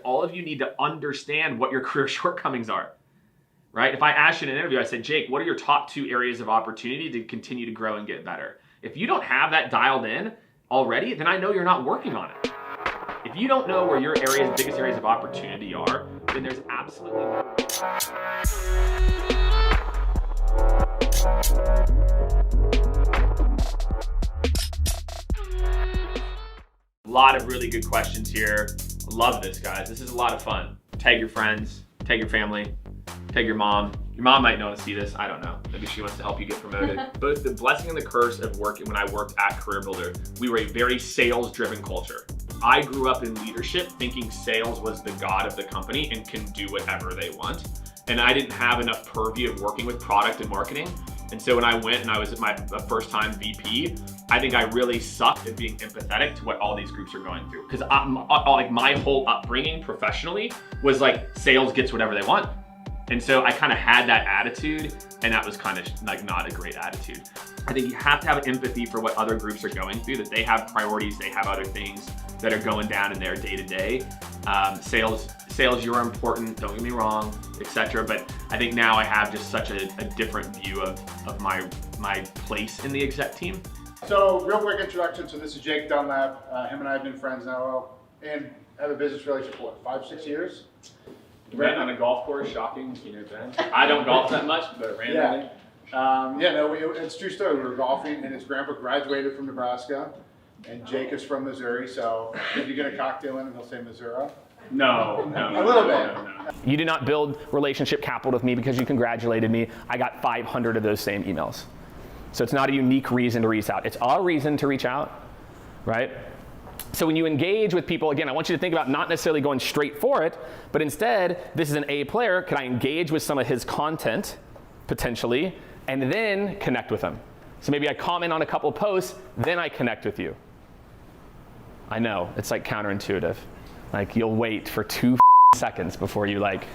All of you need to understand what your career shortcomings are, right? If I asked you in an interview, I said, Jake, what are your top 2 areas of opportunity to continue to grow and get better? If you don't have that dialed in already, then I know you're not working on it. If you don't know where your biggest areas of opportunity are, then there's absolutely no way. A lot of really good questions here. Love this, guys. This is a lot of fun. Tag your friends, tag your family, tag your mom. Your mom might want to see this. I don't know. Maybe she wants to help you get promoted. Both the blessing and the curse of working when I worked at Career Builder, we were a very sales-driven culture. I grew up in leadership thinking sales was the god of the company and can do whatever they want. And I didn't have enough purview of working with product and marketing. And so when I went and I was at my first time VP, I think I really sucked at being empathetic to what all these groups are going through. Because like my whole upbringing professionally was like sales gets whatever they want. And so I kind of had that attitude, and that was kind of like not a great attitude. I think you have to have empathy for what other groups are going through, that they have priorities, they have other things that are going down in their day-to-day. Sales, you're important, don't get me wrong, etc. But I think now I have just such a different view of my place in the exec team. So real quick introduction. So this is Jake Dunlap. Him and I have been friends now and have a business relationship for what, 5-6 years? Ran on a golf course, shocking, you know, Ben. I don't golf that much, but randomly. It's a true story. We were golfing and his grandpa graduated from Nebraska and Jake is from Missouri. So if you get a cocktail in and he'll say Missouri. No. A little bit. No. You did not build relationship capital with me because you congratulated me. I got 500 of those same emails. So it's not a unique reason to reach out. It's our reason to reach out, right? So when you engage with people, again, I want you to think about not necessarily going straight for it, but instead, this is an A player. Can I engage with some of his content, potentially, and then connect with him? So maybe I comment on a couple posts, then I connect with you. I know, it's like counterintuitive. Like you'll wait for 2 seconds before you like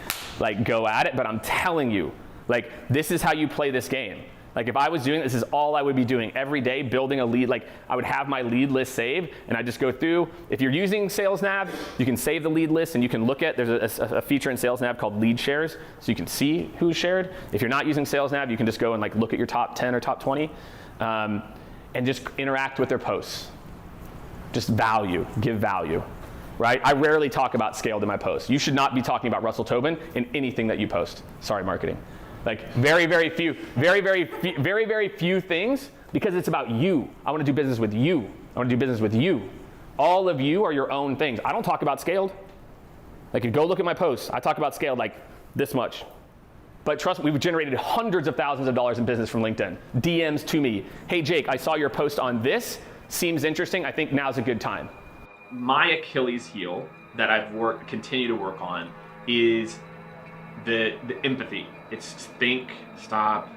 go at it, but I'm telling you, like this is how you play this game. Like if I was doing this is all I would be doing every day, building a lead. Like I would have my lead list saved and I just go through. If you're using Sales Nav, you can save the lead list and you can look at, there's a feature in Sales Nav called lead shares. So you can see who's shared. If you're not using Sales Nav, you can just go and like look at your top 10 or top 20 and just interact with their posts. Just give value. Right? I rarely talk about Skaled in my posts. You should not be talking about Russell Tobin in anything that you post. Sorry, marketing. Like very few things because it's about you. I want to do business with you. I want to do business with you. All of you are your own things. I don't talk about Skaled. Like you go look at my posts. I talk about Skaled like this much. But trust me, we've generated hundreds of thousands of dollars in business from LinkedIn. DMs to me. Hey Jake, I saw your post on this. Seems interesting. I think now's a good time. My Achilles heel that I've continue to work on is the empathy. It's think, stop,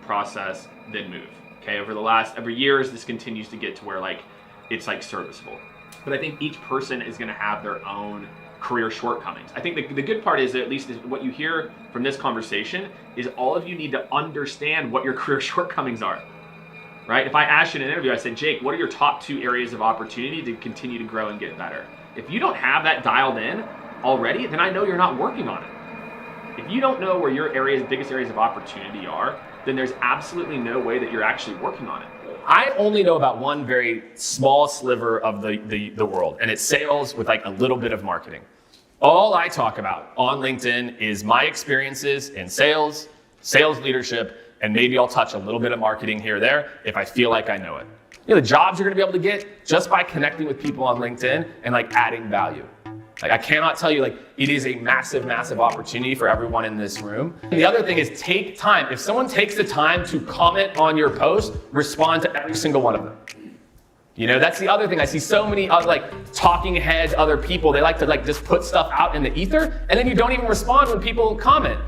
process, then move. Okay, over years, this continues to get to where like it's like serviceable. But I think each person is going to have their own career shortcomings. I think the good part is that at least what you hear from this conversation is all of you need to understand what your career shortcomings are. Right? If I asked you in an interview, I said, Jake, what are your top 2 areas of opportunity to continue to grow and get better? If you don't have that dialed in already, then I know you're not working on it. If you don't know where your biggest areas of opportunity are, then there's absolutely no way that you're actually working on it. I only know about one very small sliver of the world, and it's sales with like a little bit of marketing. All I talk about on LinkedIn is my experiences in sales leadership, and maybe I'll touch a little bit of marketing here or there if I feel like I know it. You know, the jobs you're gonna be able to get just by connecting with people on LinkedIn and like adding value. Like I cannot tell you, like it is a massive, massive opportunity for everyone in this room. And the other thing is take time. If someone takes the time to comment on your post, respond to every single one of them. You know, that's the other thing. I see so many like talking heads, other people, they like to like just put stuff out in the ether and then you don't even respond when people comment.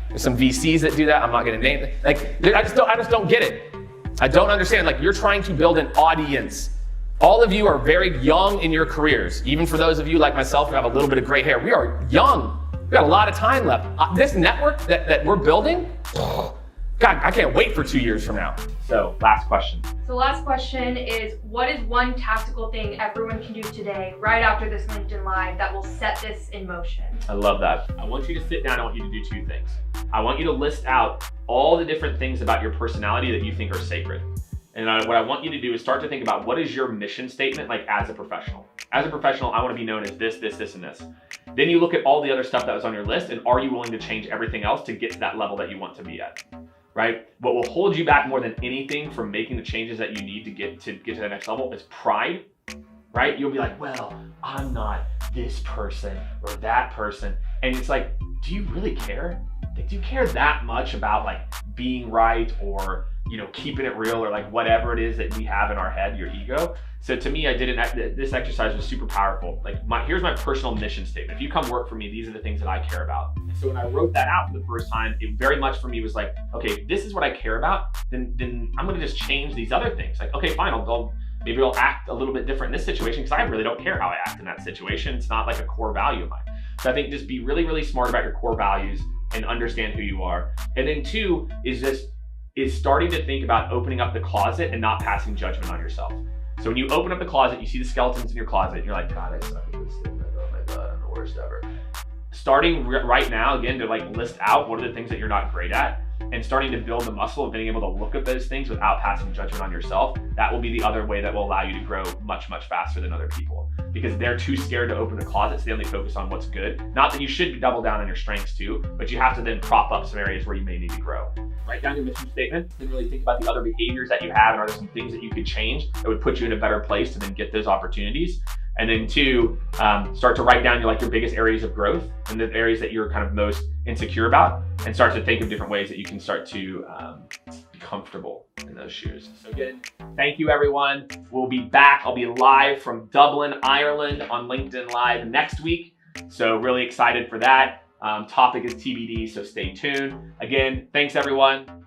There's some VCs that do that. I'm not going to name them. Like, I just don't get it. I don't understand. Like, you're trying to build an audience. All of you are very young in your careers. Even for those of you like myself who have a little bit of gray hair, we are young. We got a lot of time left. This network that we're building, God, I can't wait for 2 years from now. So last question. So last question is, what is one tactical thing everyone can do today, right after this LinkedIn Live, that will set this in motion? I love that. I want you to sit down. I want you to do two things. I want you to list out all the different things about your personality that you think are sacred. And what I want you to do is start to think about, what is your mission statement like as a professional? As a professional, I want to be known as this, this, this, and this. Then you look at all the other stuff that was on your list, and are you willing to change everything else to get to that level that you want to be at? Right? What will hold you back more than anything from making the changes that you need to get to the next level is pride. Right? You'll be like, well, I'm not this person or that person. And it's like, do you really care? Like, do you care that much about like being right, or, you know, keeping it real, or like whatever it is that we have in our head, your ego? So to me, this exercise was super powerful. Like, here's my personal mission statement. If you come work for me, these are the things that I care about. And so when I wrote that out for the first time, it very much for me was like, okay, if this is what I care about, then I'm gonna just change these other things. Like, okay, fine, maybe I'll act a little bit different in this situation because I really don't care how I act in that situation. It's not like a core value of mine. So I think just be really, really smart about your core values and understand who you are. And then two is starting to think about opening up the closet and not passing judgment on yourself. So when you open up the closet, you see the skeletons in your closet, and you're like, God, I suck at this thing. Oh my God, I'm the worst ever. Starting right now, again, to like list out what are the things that you're not great at, and starting to build the muscle of being able to look at those things without passing judgment on yourself. That will be the other way that will allow you to grow much, much faster than other people, because they're too scared to open the closet, so they only focus on what's good. Not that you should double down on your strengths too, but you have to then prop up some areas where you may need to grow. Write down your mission statement and really think about the other behaviors that you have, and are there some things that you could change that would put you in a better place to then get those opportunities. And then two, start to write down your biggest areas of growth and the areas that you're kind of most insecure about, and start to think of different ways that you can start to be comfortable in those shoes. So again, thank you everyone. We'll be back. I'll be live from Dublin, Ireland on LinkedIn Live next week. So really excited for that. Topic is TBD, so stay tuned. Again, thanks everyone.